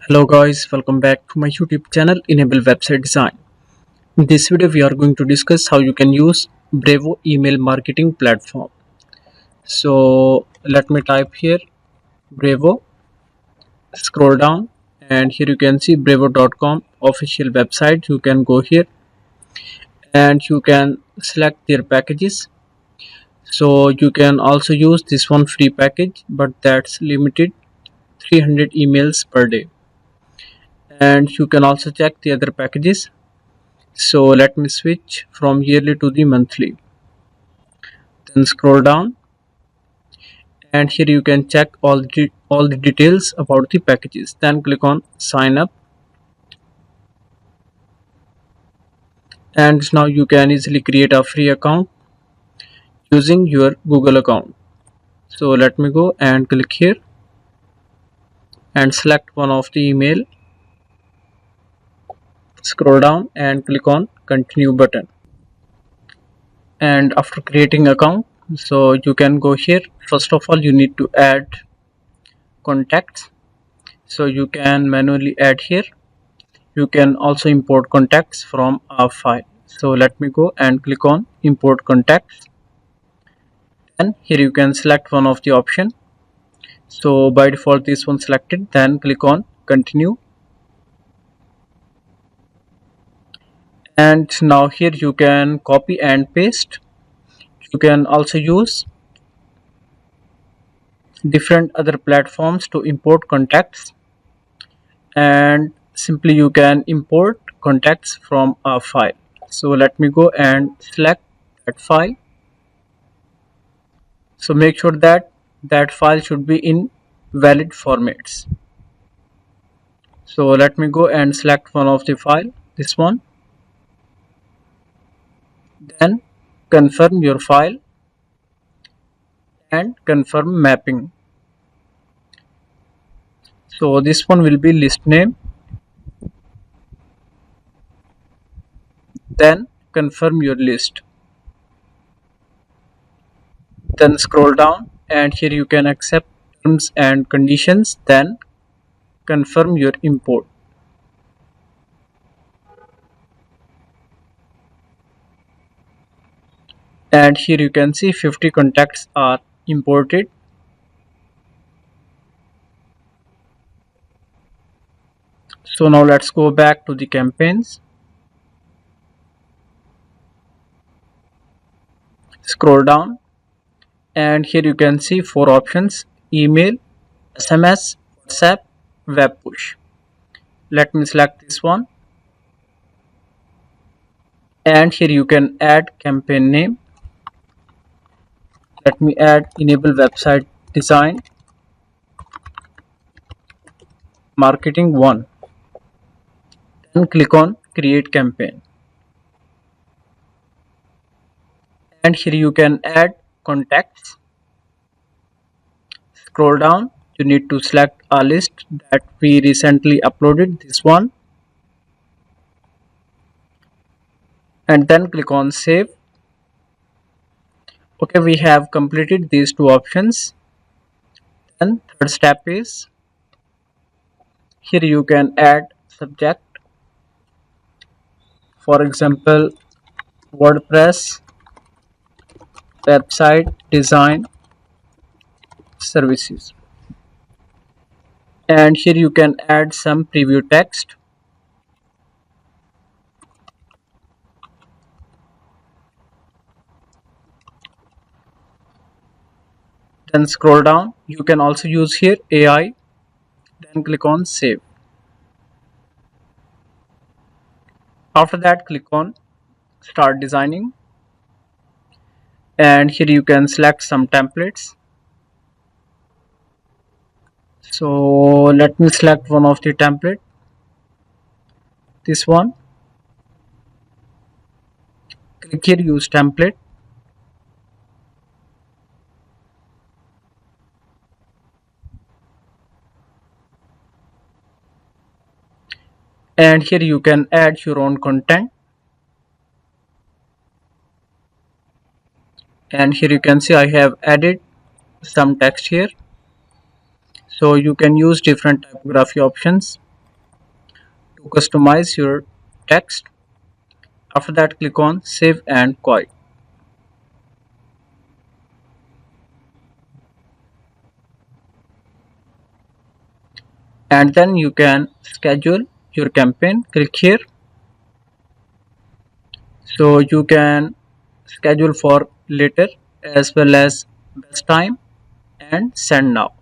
Hello guys, welcome back to my YouTube channel Enable Website Design. In this video we are going to discuss how you can use Brevo email marketing platform. So let me type here Brevo, scroll down and here you can see brevo.com official website. You can go here and you can select their packages. So you can also use this one free package, but that's limited 300 emails per day. And you can also check the other packages. So let me switch from yearly to the monthly. Then scroll down and here you can check all the details about the packages. Then click on sign up and now you can easily create a free account using your Google account. So let me go and click here and select one of the email. Scroll down and click on continue button. And after creating account, so you can go here. First of all, you need to add contacts. So you can manually add here. You can also import contacts from a file. So let me go and click on import contacts, and here you can select one of the option. So by default this one selected, then click on continue, and now here you can copy and paste. You can also use different other platforms to import contacts, and simply you can import contacts from a file. So let me go and select that file. So make sure that that file should be in valid formats. So let me go and select one of the file, this one. Then confirm your file and confirm mapping. So this one will be list name. Then confirm your list. Then scroll down and here you can accept terms and conditions. Then confirm your import. And here you can see 50 contacts are imported. So now let's go back to the campaigns. Scroll down and here you can see 4 options: email, SMS, WhatsApp, web push. Let me select this one, and here you can add campaign name. Let me add enable website design marketing 1. Then click on create campaign, and here you can add contacts. Scroll down, you need to select a list that we recently uploaded, this one, and then click on save. Okay, we have completed these 2 options. Then third step is, here you can add subject, for example WordPress website design services, and here you can add some preview text. Then scroll down, you can also use here AI. Then click on save. After that, click on start designing, and here you can select some templates. So let me select one of the template, this one. Click here use template, and here you can add your own content. And here you can see I have added some text here. So you can use different typography options. to customize your text. After that, click on Save and Quit. And then you can schedule your campaign. Click here. So you can schedule for later as well as best time and send now.